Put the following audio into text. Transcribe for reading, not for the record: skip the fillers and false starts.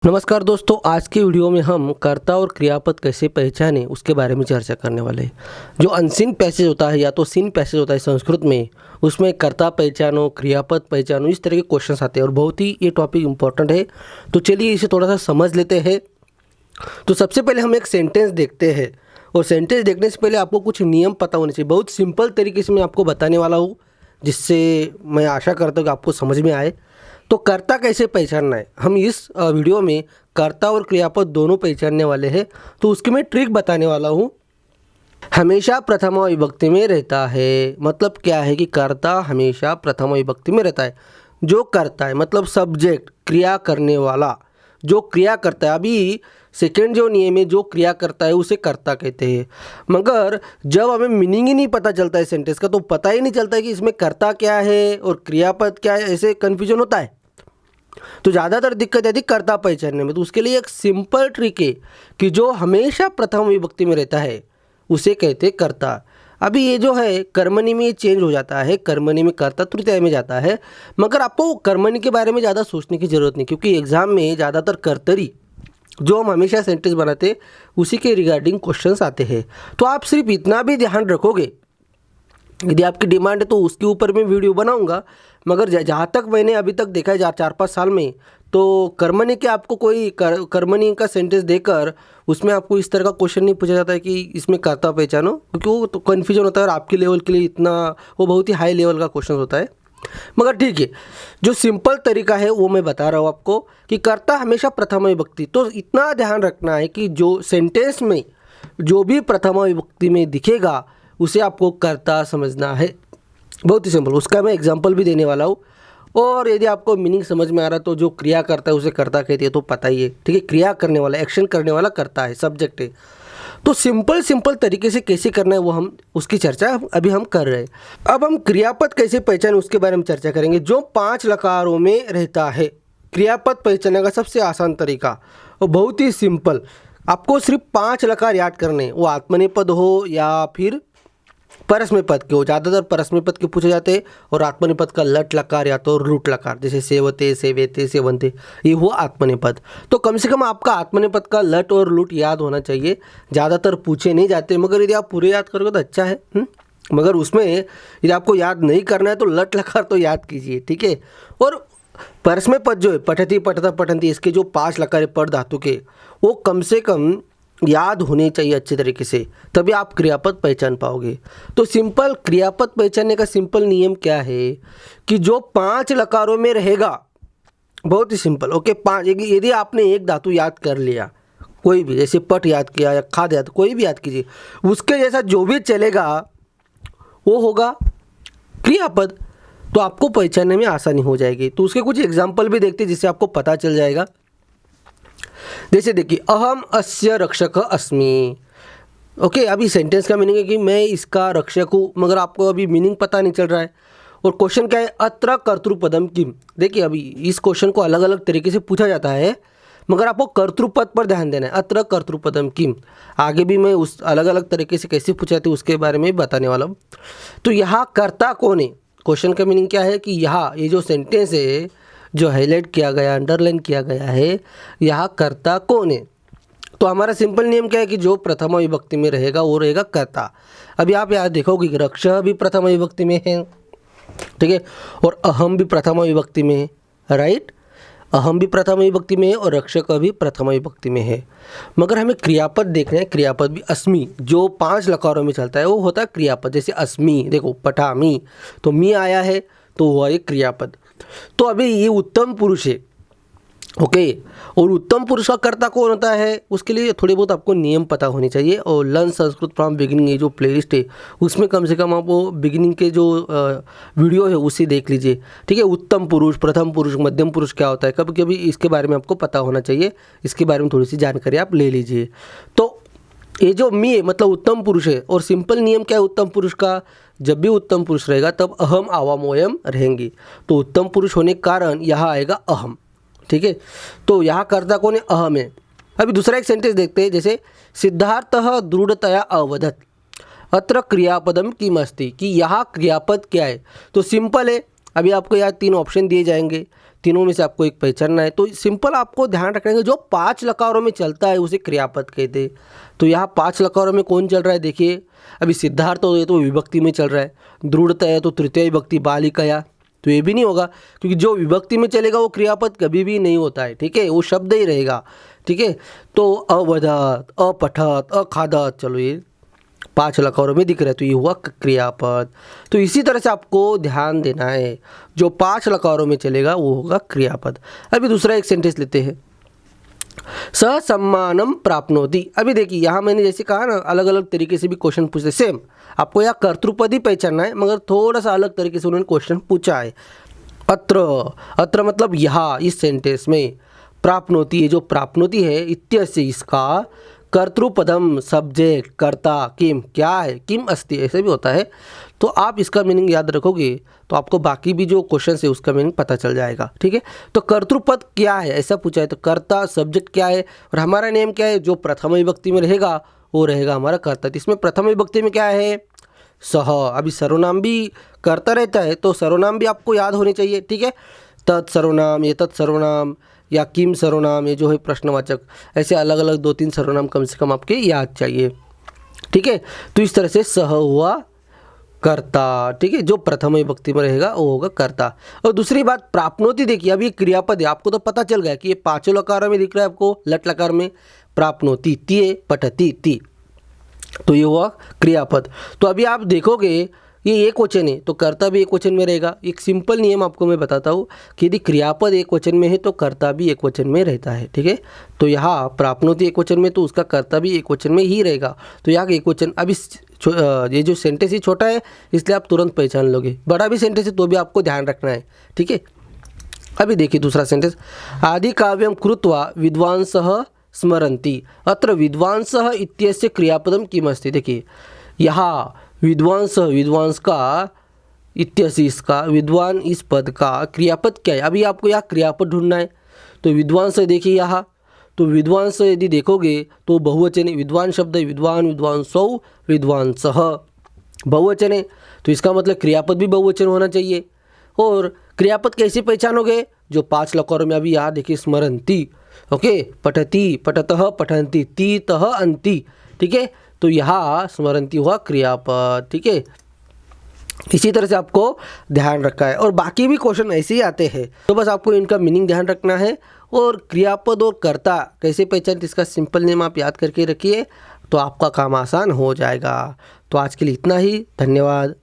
नमस्कार दोस्तों, आज की वीडियो में हम कर्ता और क्रियापद कैसे पहचानें उसके बारे में चर्चा करने वाले हैं। जो अनसीन पैसेज होता है या तो सीन पैसेज होता है संस्कृत में, उसमें कर्ता पहचानो, क्रियापद पहचानो, इस तरह के क्वेश्चंस आते हैं और बहुत ही ये टॉपिक इम्पोर्टेंट है। तो चलिए इसे थोड़ा सा समझ लेते हैं। तो सबसे पहले हम एक सेंटेंस देखते हैं और सेंटेंस देखने से पहले आपको कुछ नियम पता होने चाहिए। बहुत सिंपल तरीके से मैं आपको बताने वाला हूँ, जिससे मैं आशा करता हूँ कि आपको समझ में आए। तो कर्ता कैसे पहचानना है, हम इस वीडियो में कर्ता और क्रियापद दोनों पहचानने वाले हैं। तो उसकी मैं ट्रिक बताने वाला हूँ। हमेशा प्रथमा विभक्ति में रहता है, मतलब क्या है कि कर्ता हमेशा प्रथमा विभक्ति में रहता है। जो करता है मतलब सब्जेक्ट, क्रिया करने वाला, जो क्रिया करता है। अभी सेकेंड जो नियम है, जो क्रिया करता है उसे कर्ता कहते हैं। मगर जब हमें मीनिंग ही नहीं पता चलता है सेंटेंस का, तो पता ही नहीं चलता है कि इसमें कर्ता क्या है और क्रियापद क्या है, ऐसे कन्फ्यूजन होता है। तो ज़्यादातर दिक्कत आती कर्ता पहचानने में। तो उसके लिए एक सिंपल ट्रिक है कि जो हमेशा प्रथम विभक्ति में रहता है उसे कहते हैं कर्ता। अभी ये जो है कर्मणि में चेंज हो जाता है, कर्मणि में कर्ता तृतीय में जाता है। मगर आपको कर्मणि के बारे में ज़्यादा सोचने की ज़रूरत नहीं, क्योंकि एग्जाम में ज़्यादातर कर्तरी जो हम हमेशा सेंटेंस बनाते उसी के रिगार्डिंग क्वेश्चंस आते हैं। तो आप सिर्फ इतना भी ध्यान रखोगे, यदि आपकी डिमांड है तो उसके ऊपर मैं वीडियो बनाऊंगा। मगर जहाँ तक मैंने अभी तक देखा है 4-5 साल में, तो कर्मणि के आपको कोई कर्मणि का सेंटेंस देकर उसमें आपको इस तरह का क्वेश्चन नहीं पूछा जाता है कि इसमें कर्ता पहचानो, क्योंकि वो तो कन्फ्यूजन होता है और आपके लेवल के लिए इतना वो बहुत ही हाई लेवल का क्वेश्चन होता है। मगर ठीक है, जो सिंपल तरीका है वो मैं बता रहा हूँ आपको कि कर्ता हमेशा प्रथमा विभक्ति। तो इतना ध्यान रखना है कि जो सेंटेंस में जो भी प्रथमा विभक्ति में दिखेगा उसे आपको कर्ता समझना है। बहुत ही सिंपल, उसका मैं एग्जांपल भी देने वाला हूँ। और यदि आपको मीनिंग समझ में आ रहा है तो जो क्रिया करता है उसे कर्ता कहती है, तो पता ही है। ठीक है, क्रिया करने वाला, एक्शन करने वाला कर्ता है, सब्जेक्ट है। तो सिंपल तरीके से कैसे करना है वो हम उसकी चर्चा अभी हम कर रहे हैं। अब हम क्रियापद कैसे पहचान उसके बारे में चर्चा करेंगे। जो 5 लकारों में रहता है, क्रियापद पहचानने का सबसे आसान तरीका और बहुत ही सिंपल, आपको सिर्फ 5 लकार याद करने, वो आत्मनेपद हो या फिर परस्मै पद के हो। ज़्यादातर परस्मै पद के पूछे जाते हैं और आत्मनेपद का लट लकार या तो रूट लकार, जैसे सेवते, सेवेते, सेवंते, ये हुआ आत्मनेपद। तो कम से कम आपका आत्मनेपद का लट और लूट याद होना चाहिए। ज़्यादातर पूछे नहीं जाते, मगर यदि आप पूरे याद करोगे तो अच्छा है। मगर उसमें यदि आपको याद नहीं करना है तो लट लकार तो याद कीजिए, ठीक है। और परस्मै पद जो है, पठती, पठता, पठंती, इसके जो 5 लकार है पद धातु के, वो कम से कम याद होने चाहिए अच्छे तरीके से, तभी आप क्रियापद पहचान पाओगे। तो सिंपल क्रियापद पहचानने का सिंपल नियम क्या है कि जो 5 लकारों में रहेगा, बहुत ही सिंपल। ओके, 5, यदि आपने एक धातु याद कर लिया, कोई भी, जैसे पट याद किया या खाद याद, कोई भी याद कीजिए, उसके जैसा जो भी चलेगा वो होगा क्रियापद। तो आपको पहचानने में आसानी हो जाएगी। तो उसके कुछ एग्जाम्पल भी देखते हैं जिससे आपको पता चल जाएगा। जैसे देखिए, अहम अस्य रक्षक अस्मि। ओके, अभी सेंटेंस का मीनिंग है कि मैं इसका रक्षक हूँ, मगर आपको अभी मीनिंग पता नहीं चल रहा है। और क्वेश्चन क्या है, अत्र कर्तृपदम किम। देखिए, अभी इस क्वेश्चन को अलग अलग तरीके से पूछा जाता है, मगर आपको कर्तृपद पर ध्यान देना है। अत्र कर्तृपदम किम, आगे भी मैं उस अलग अलग तरीके से कैसे पूछा जाते उसके बारे में बताने वाला हूँ। तो यहाँ कर्ता कौन है, क्वेश्चन का मीनिंग क्या है कि यहाँ ये जो सेंटेंस है, जो हाईलाइट किया गया, अंडरलाइन किया गया है, यहाँ कर्ता कौन है। तो हमारा सिंपल नियम क्या है कि जो प्रथमा विभक्ति में रहेगा वो रहेगा कर्ता। अभी आप यहाँ देखोगे कि रक्षः भी प्रथमा विभक्ति में है, ठीक है, और अहम भी प्रथमा विभक्ति में है, राइट। अहम भी प्रथमा विभक्ति में है और रक्षक भी प्रथमा विभक्ति में है। मगर हमें क्रियापद देखना है। क्रियापद भी अस्मि, जो 5 लकारों में चलता है वो होता है क्रियापद। जैसे अस्मि, देखो पठामि, तो मी आया है तो हुआ एक क्रियापद। तो अभी ये उत्तम पुरुष है, ओके। और उत्तम पुरुष का कर्ता कौन होता है, उसके लिए थोड़े बहुत आपको नियम पता होने चाहिए। और लर्न संस्कृत फ्रॉम बिगिनिंग, ये जो प्लेलिस्ट है उसमें कम से कम आप वो बिगिनिंग के जो वीडियो है उसे देख लीजिए, ठीक है। उत्तम पुरुष, प्रथम पुरुष, मध्यम पुरुष क्या होता है, कभी कभी इसके बारे में आपको पता होना चाहिए। इसके बारे में थोड़ी सी जानकारी आप ले लीजिए। तो ये जो मी है मतलब उत्तम पुरुष है। और सिंपल नियम क्या है उत्तम पुरुष का, जब भी उत्तम पुरुष रहेगा तब अहम आवाम ओयम रहेंगी। तो उत्तम पुरुष होने के कारण यहाँ आएगा अहम, ठीक है। तो यहाँ कर्ता कौन है, अहम है। अभी दूसरा एक सेंटेंस देखते हैं, जैसे सिद्धार्थः दृढ़तया अवदत् अत्र क्रियापदम किम अस्ति, कि यहाँ क्रियापद क्या है। तो सिंपल है, अभी आपको यहाँ 3 ऑप्शन दिए जाएंगे। तीनों में से आपको एक पहचानना है। तो सिंपल आपको ध्यान रखना है, जो 5 लकारों में चलता है उसे क्रियापद कहते हैं। तो यहाँ 5 लकारों में कौन चल रहा है देखिए, अभी सिद्धार्थ हो तो विभक्ति में चल रहा है, दृढ़ता है तो तृतीय विभक्ति बालिकया, तो ये भी नहीं होगा क्योंकि जो विभक्ति में चलेगा वो क्रियापद कभी भी नहीं होता है, ठीक है, वो शब्द ही रहेगा, ठीक है। तो अवदत, अपठत, अखादत, चलो ये 5 लकारों में दिख रहा है तो ये हुआ क्रियापद। तो इसी तरह से आपको ध्यान देना है, जो 5 लकारों में चलेगा वो होगा क्रियापद। अभी दूसरा एक सेंटेंस लेते हैं, सम्मानम प्राप्नोति। अभी देखिए यहाँ मैंने जैसे कहा ना, अलग अलग तरीके से भी क्वेश्चन पूछते, सेम आपको यहाँ कर्तृपद ही पहचानना है, मगर थोड़ा सा अलग तरीके से उन्होंने क्वेश्चन पूछा है। अत्र मतलब यहाँ इस सेंटेंस में, प्राप्नोति, ये जो प्राप्नोति है इत्यस्य इसका कर्तृपदम सब्जेक्ट कर्ता किम, क्या है, किम अस्ति, ऐसे भी होता है। तो आप इसका मीनिंग याद रखोगे तो आपको बाकी भी जो क्वेश्चन है उसका मीनिंग पता चल जाएगा, ठीक है। तो कर्तृपद क्या है ऐसा पूछा है, तो कर्ता सब्जेक्ट क्या है और हमारा नेम क्या है, जो प्रथम विभक्ति में रहेगा वो रहेगा हमारा कर्ता। तो इसमें प्रथम विभक्ति में क्या है, सह। अभी सर्वनाम भी कर्ता रहता है तो सर्वनाम भी आपको याद होने चाहिए, ठीक है। तत् सर्वनाम, ये तत् सर्वनाम या किम सर्वनाम, ये जो है प्रश्नवाचक, ऐसे अलग अलग 2-3 सर्वनाम कम से कम आपके याद चाहिए, ठीक है। तो इस तरह से सह हुआ कर्ता, ठीक है, जो प्रथम विभक्ति में रहेगा वो होगा कर्ता। और दूसरी बात प्राप्नोति, देखिए अभी क्रियापद है, आपको तो पता चल गया कि ये 5 लकारों में दिख रहा है आपको, लट लकार में प्राप्नोति, तिये पठति ति, तो ये हुआ क्रियापद। तो अभी आप देखोगे ये एक वचन है तो कर्ता भी एक वचन में रहेगा। एक सिंपल नियम आपको मैं बताता हूँ कि यदि क्रियापद एक वचन में है तो कर्ता भी एक वचन में रहता है, ठीक है। तो यहाँ प्राप्नोति एक वचन में तो उसका कर्ता भी एक वचन में ही रहेगा। तो यहाँ एक वचन, अभी ये जो सेंटेंस ही छोटा है इसलिए आप तुरंत पहचान लोगे, बड़ा भी सेंटेंस है तो भी आपको ध्यान रखना है, ठीक है। अभी देखिए दूसरा सेंटेंस, आदि काव्यम कृत्वा विद्वांसः स्मरन्ति। अत्र विद्वांसः इत्यस्य क्रियापदम किमस्ति। देखिए यहाँ विद्वांस, विद्वांस का इत्यस्य, इसका विद्वान इस पद का क्रियापद क्या है। अभी आपको यहाँ क्रियापद ढूंढना है। तो विद्वांस देखिए यहाँ, तो विद्वांस यदि देखोगे तो बहुवचन है, विद्वान शब्द है, विद्वान, विद्वांसौ, विद्वांसः बहुवचन है, तो इसका मतलब क्रियापद भी बहुवचन होना चाहिए। और क्रियापद कैसे पहचानोगे, जो 5 लकारों में अभी यहाँ देखिए, स्मरन्ति, ओके, पठति, पठतः, पठन्ति, तीतः, अन्ति, ठीक है। तो यहाँ स्मरन्ति हुआ क्रियापद, ठीक है। इसी तरह से आपको ध्यान रखा है और बाकी भी क्वेश्चन ऐसे ही आते हैं, तो बस आपको इनका मीनिंग ध्यान रखना है। और क्रियापद और कर्ता कैसे पहचानते, इसका सिंपल नेम आप याद करके रखिए तो आपका काम आसान हो जाएगा। तो आज के लिए इतना ही, धन्यवाद।